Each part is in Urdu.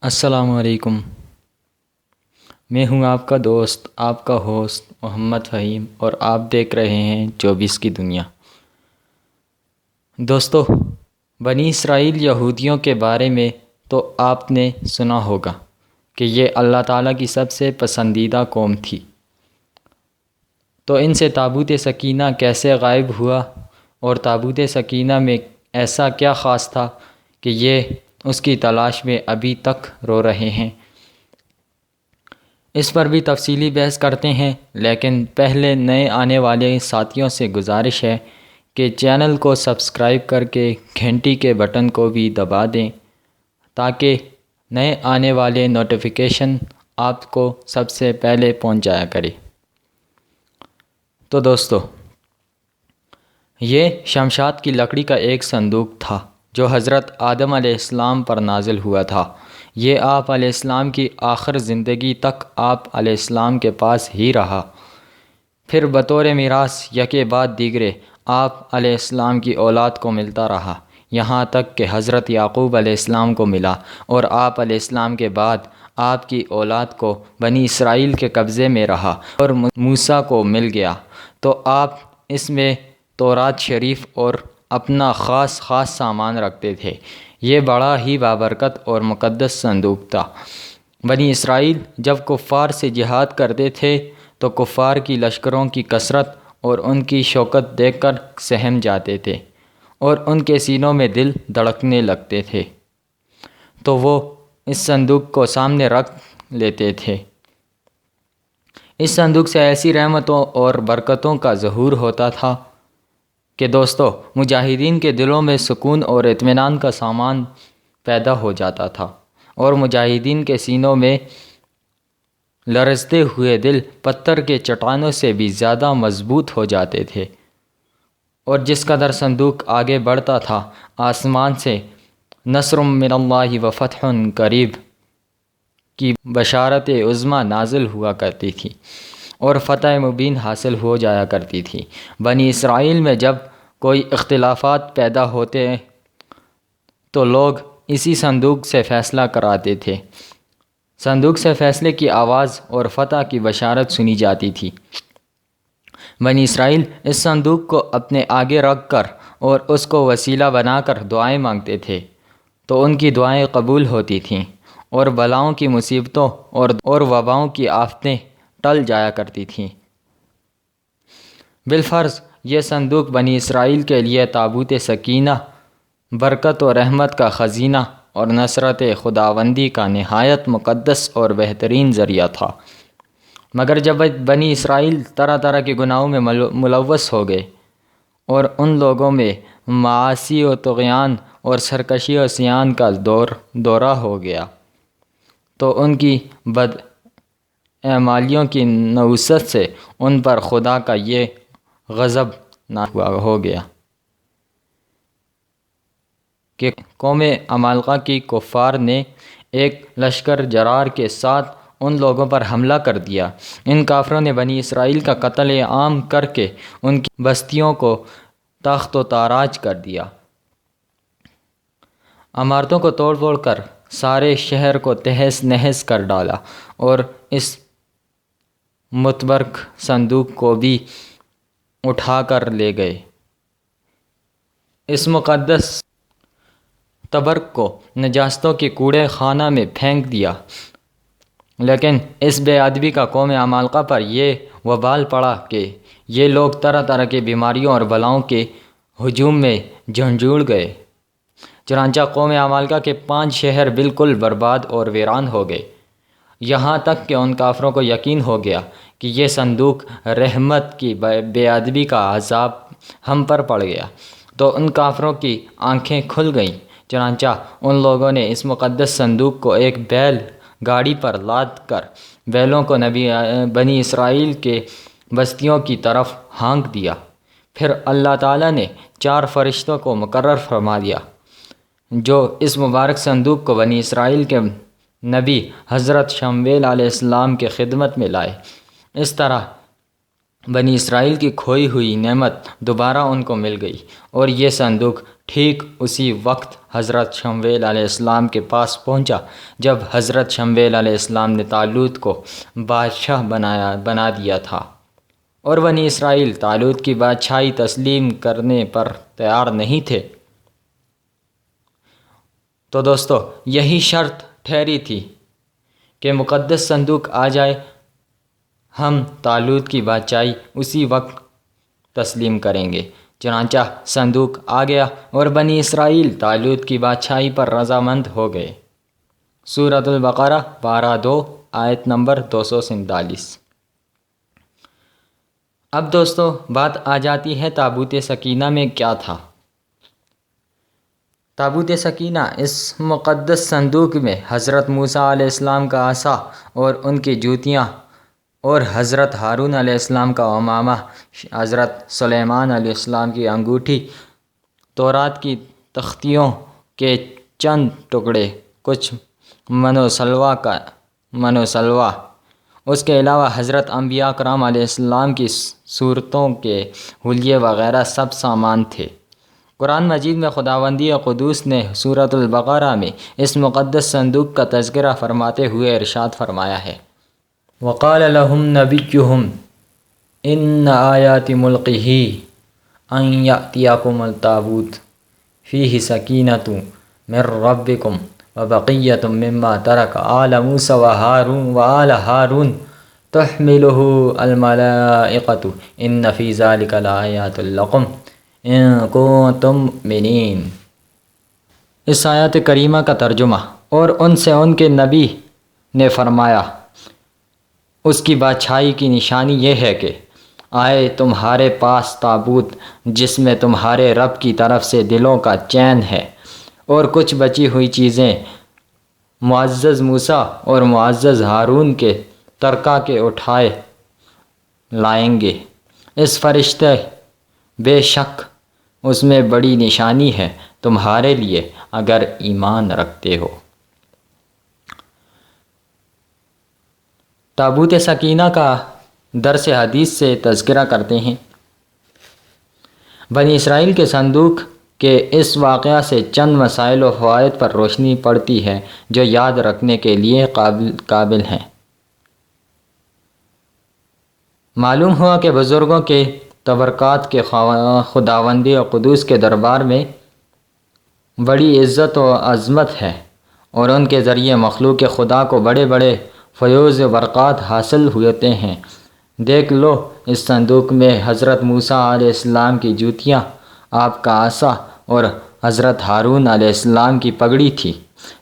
السلام علیکم۔ میں ہوں آپ کا دوست، آپ کا ہوسٹ محمد فہیم، اور آپ دیکھ رہے ہیں 24 کی دنیا۔ دوستو، بنی اسرائیل یہودیوں کے بارے میں تو آپ نے سنا ہوگا کہ یہ اللہ تعالیٰ کی سب سے پسندیدہ قوم تھی۔ تو ان سے تابوت سکینہ کیسے غائب ہوا، اور تابوت سکینہ میں ایسا کیا خاص تھا کہ یہ اس کی تلاش میں ابھی تک رو رہے ہیں، اس پر بھی تفصیلی بحث کرتے ہیں۔ لیکن پہلے نئے آنے والے ساتھیوں سے گزارش ہے کہ چینل کو سبسکرائب کر کے گھنٹی کے بٹن کو بھی دبا دیں تاکہ نئے آنے والے نوٹیفیکیشن آپ کو سب سے پہلے پہنچ جایا کرے۔ تو دوستو، یہ شمشاد کی لکڑی کا ایک صندوق تھا جو حضرت آدم علیہ السلام پر نازل ہوا تھا۔ یہ آپ علیہ السلام کی آخر زندگی تک آپ علیہ السلام کے پاس ہی رہا، پھر بطور میراث یکے بعد دیگرے آپ علیہ السلام کی اولاد کو ملتا رہا، یہاں تک کہ حضرت یعقوب علیہ السلام کو ملا، اور آپ علیہ السلام کے بعد آپ کی اولاد کو بنی اسرائیل کے قبضے میں رہا، اور موسیٰ کو مل گیا تو آپ اس میں تورات شریف اور اپنا خاص سامان رکھتے تھے۔ یہ بڑا ہی بابرکت اور مقدس صندوق تھا۔ بنی اسرائیل جب کفار سے جہاد کرتے تھے تو کفار کی لشکروں کی کثرت اور ان کی شوکت دیکھ کر سہم جاتے تھے، اور ان کے سینوں میں دل دھڑکنے لگتے تھے، تو وہ اس صندوق کو سامنے رکھ لیتے تھے۔ اس صندوق سے ایسی رحمتوں اور برکتوں کا ظہور ہوتا تھا کہ دوستو، مجاہدین کے دلوں میں سکون اور اطمینان کا سامان پیدا ہو جاتا تھا، اور مجاہدین کے سینوں میں لرزتے ہوئے دل پتھر کے چٹانوں سے بھی زیادہ مضبوط ہو جاتے تھے۔ اور جس قدر صندوق آگے بڑھتا تھا، آسمان سے نصر من اللہ و فتح قریب کی بشارت عظمیٰ نازل ہوا کرتی تھی، اور فتح مبین حاصل ہو جایا کرتی تھی۔ بنی اسرائیل میں جب کوئی اختلافات پیدا ہوتے تو لوگ اسی صندوق سے فیصلہ کراتے تھے۔ صندوق سے فیصلے کی آواز اور فتح کی بشارت سنی جاتی تھی۔ بنی اسرائیل اس صندوق کو اپنے آگے رکھ کر اور اس کو وسیلہ بنا کر دعائیں مانگتے تھے، تو ان کی دعائیں قبول ہوتی تھیں، اور بلاؤں کی مصیبتوں اور وباؤں کی آفتیں ٹل جایا کرتی تھیں۔ بالفرض یہ صندوق بنی اسرائیل کے لیے تابوت سکینہ، برکت و رحمت کا خزینہ اور نصرت خداوندی کا نہایت مقدس اور بہترین ذریعہ تھا۔ مگر جب بنی اسرائیل طرح طرح کے گناہوں میں ملوث ہو گئے، اور ان لوگوں میں معاصی و طغیان اور سرکشی و عصیان کا دورہ ہو گیا، تو ان کی بدعمالیوں کی نحوست سے ان پر خدا کا یہ غضب ہو گیا کہ قوم عمالقہ کی کفار نے ایک لشکر جرار کے ساتھ ان لوگوں پر حملہ کر دیا۔ ان کافروں نے بنی اسرائیل کا قتل عام کر کے ان کی بستیوں کو تخت و تاراج کر دیا، عمارتوں کو توڑ پھوڑ کر سارے شہر کو تہس نہس کر ڈالا، اور اس متبرک صندوق کو بھی اٹھا کر لے گئے۔ اس مقدس تبرک کو نجاستوں کے کوڑے خانہ میں پھینک دیا۔ لیکن اس بے ادبی کا قوم عمالقہ پر یہ وبال پڑا کہ یہ لوگ طرح طرح کی بیماریوں اور بلاؤں کے ہجوم میں جھنجھوڑ گئے۔ چنانچہ قوم عمالقہ کے 5 شہر بالکل برباد اور ویران ہو گئے، یہاں تک کہ ان کافروں کو یقین ہو گیا کہ یہ صندوق رحمت کی بے ادبی کا عذاب ہم پر پڑ گیا، تو ان کافروں کی آنکھیں کھل گئیں۔ چنانچہ ان لوگوں نے اس مقدس صندوق کو ایک بیل گاڑی پر لاد کر بیلوں کو بنی اسرائیل کے بستیوں کی طرف ہانک دیا۔ پھر اللہ تعالیٰ نے 4 فرشتوں کو مقرر فرما دیا جو اس مبارک صندوق کو بنی اسرائیل کے نبی حضرت شمویل علیہ السلام کے خدمت میں لائے۔ اس طرح بنی اسرائیل کی کھوئی ہوئی نعمت دوبارہ ان کو مل گئی، اور یہ صندوق ٹھیک اسی وقت حضرت شمویل علیہ السلام کے پاس پہنچا۔ جب حضرت شمویل علیہ السلام نے طالوت کو بادشاہ بنا دیا تھا اور بنی اسرائیل طالوت کی بادشاہی تسلیم کرنے پر تیار نہیں تھے، تو دوستو یہی شرط ٹھہری تھی کہ مقدس صندوق آ جائے، ہم طالوت کی بادشاہی اسی وقت تسلیم کریں گے۔ چنانچہ صندوق آ گیا اور بنی اسرائیل طالوت کی بادشاہی پر رضامند ہو گئے۔ سورۃ البقرہ پارہ 2 آیت نمبر 247۔ اب دوستو بات آ جاتی ہے تابوت سکینہ میں کیا تھا۔ تابوت سکینہ اس مقدس صندوق میں حضرت موسیٰ علیہ السلام کا عصا اور ان کی جوتیاں، اور حضرت ہارون علیہ السلام کا عمامہ، حضرت سلیمان علیہ السلام کی انگوٹھی، تورات کی تختیوں کے چند ٹکڑے، کچھ من و سلوا، اس کے علاوہ حضرت انبیاء کرام علیہ السلام کی صورتوں کے حلیے وغیرہ سب سامان تھے۔ قرآن مجید میں خداوندی قدوس نے سورۃ البقرہ میں اس مقدس صندوق کا تذکرہ فرماتے ہوئے ارشاد فرمایا ہے، وقال لهم نبيهم ان آیات ملکہ ان یأتیکم التابوت فیہ سکینۃ من ربکم وبقیۃ مما ترک آل موسیٰ وآل ہارون تحملہ الملائکۃ ان فی ذلک لآیات لکم ان کنتم مؤمنین۔ اس آیت کریمہ کا ترجمہ، اور ان سے ان کے نبی نے فرمایا، اس کی بادشاہی کی نشانی یہ ہے کہ آئے تمہارے پاس تابوت جس میں تمہارے رب کی طرف سے دلوں کا چین ہے، اور کچھ بچی ہوئی چیزیں معزز موسیٰ اور معزز ہارون کے ترکہ کے اٹھائے لائیں گے۔ اس فرشتے بے شک اس میں بڑی نشانی ہے تمہارے لیے اگر ایمان رکھتے ہو۔ تابوت سکینہ کا درس حدیث سے تذکرہ کرتے ہیں۔ بنی اسرائیل کے صندوق کے اس واقعہ سے چند مسائل و فوائد پر روشنی پڑتی ہے جو یاد رکھنے کے لیے قابل ہیں۔ معلوم ہوا کہ بزرگوں کے تبرکات کے خداوندی قدوس کے دربار میں بڑی عزت و عظمت ہے، اور ان کے ذریعے مخلوق خدا کو بڑے بڑے فیوز و برکات حاصل ہوتے ہیں۔ دیکھ لو، اس صندوق میں حضرت موسیٰ علیہ السلام کی جوتیاں، آپ کا عصا اور حضرت ہارون علیہ السلام کی پگڑی تھی۔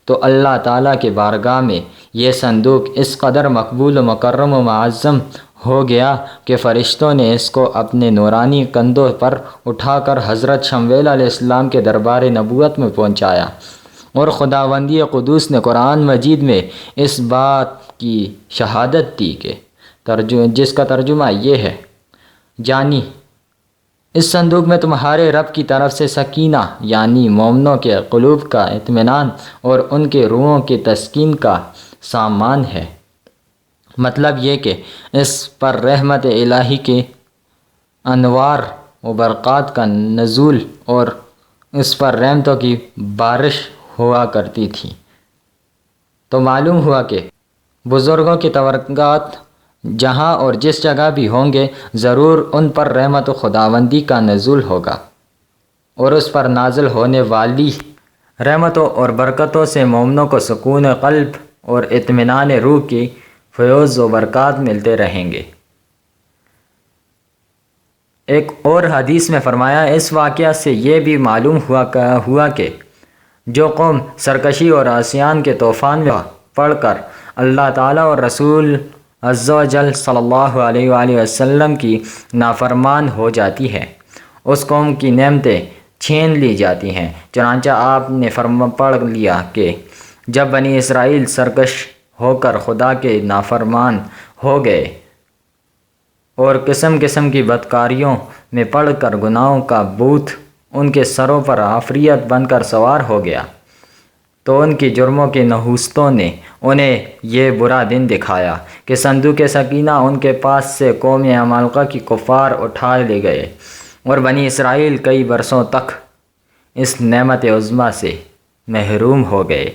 تو اللہ تعالیٰ کے بارگاہ میں یہ صندوق اس قدر مقبول و مکرم و معظم ہو گیا کہ فرشتوں نے اس کو اپنے نورانی کندھوں پر اٹھا کر حضرت شمویل علیہ السلام کے دربار نبوت میں پہنچایا، اور خداوندی قدوس نے قرآن مجید میں اس بات کی شہادت دی کہ جس کا ترجمہ یہ ہے، جانی اس صندوق میں تمہارے رب کی طرف سے سکینہ یعنی مومنوں کے قلوب کا اطمینان اور ان کے روحوں کی تسکین کا سامان ہے۔ مطلب یہ کہ اس پر رحمت الہی کے انوار و برکات کا نزول اور اس پر رحمتوں کی بارش ہوا کرتی تھی۔ تو معلوم ہوا کہ بزرگوں کی تبرکات جہاں اور جس جگہ بھی ہوں گے، ضرور ان پر رحمت و خداوندی کا نزول ہوگا، اور اس پر نازل ہونے والی رحمتوں اور برکتوں سے مومنوں کو سکون قلب اور اطمینان روح کی فیوز و برکات ملتے رہیں گے۔ ایک اور حدیث میں فرمایا، اس واقعہ سے یہ بھی معلوم ہوا کہ جو قوم سرکشی اور عصیان کے طوفان میں پڑھ کر اللہ تعالیٰ اور رسول عز و جل صلی اللہ علیہ وآلہ وسلم کی نافرمان ہو جاتی ہے، اس قوم کی نعمتیں چھین لی جاتی ہیں۔ چنانچہ آپ نے پڑھ لیا کہ جب بنی اسرائیل سرکش ہو کر خدا کے نافرمان ہو گئے اور قسم قسم کی بدکاریوں میں پڑھ کر گناہوں کا بوت ان کے سروں پر عفریت بن کر سوار ہو گیا، تو ان کی جرموں کی نحوستوں نے انہیں یہ برا دن دکھایا کہ صندوق سکینہ ان کے پاس سے قوم عمالقہ کی کفار اٹھا لے گئے، اور بنی اسرائیل کئی برسوں تک اس نعمت عظمیٰ سے محروم ہو گئے۔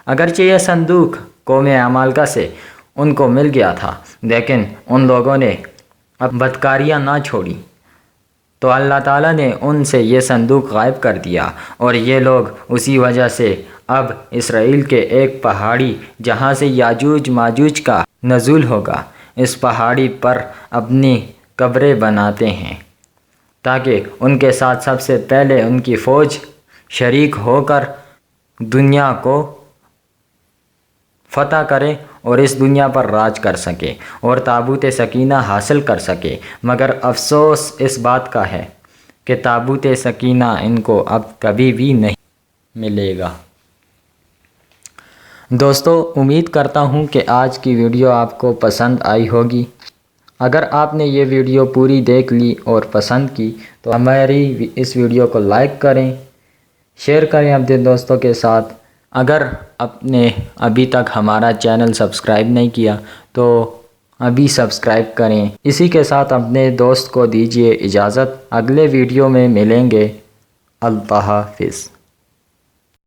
اگرچہ یہ صندوق قوم عمالقہ سے ان کو مل گیا تھا، لیکن ان لوگوں نے اب بدکاریاں نہ چھوڑی تو اللہ تعالیٰ نے ان سے یہ صندوق غائب کر دیا، اور یہ لوگ اسی وجہ سے اب اسرائیل کے ایک پہاڑی جہاں سے یاجوج ماجوج کا نزول ہوگا، اس پہاڑی پر اپنی قبریں بناتے ہیں تاکہ ان کے ساتھ سب سے پہلے ان کی فوج شریک ہو کر دنیا کو فتح کرے اور اس دنیا پر راج کر سکے اور تابوت سکینہ حاصل کر سکے۔ مگر افسوس اس بات کا ہے کہ تابوت سکینہ ان کو اب کبھی بھی نہیں ملے گا۔ دوستو، امید کرتا ہوں کہ آج کی ویڈیو آپ کو پسند آئی ہوگی۔ اگر آپ نے یہ ویڈیو پوری دیکھ لی اور پسند کی تو ہماری اس ویڈیو کو لائک کریں، شیئر کریں اپنے دوستوں کے ساتھ۔ اگر آپ نے ابھی تک ہمارا چینل سبسکرائب نہیں کیا تو ابھی سبسکرائب کریں۔ اسی کے ساتھ اپنے دوست کو دیجیے اجازت، اگلے ویڈیو میں ملیں گے۔ اللہ حافظ۔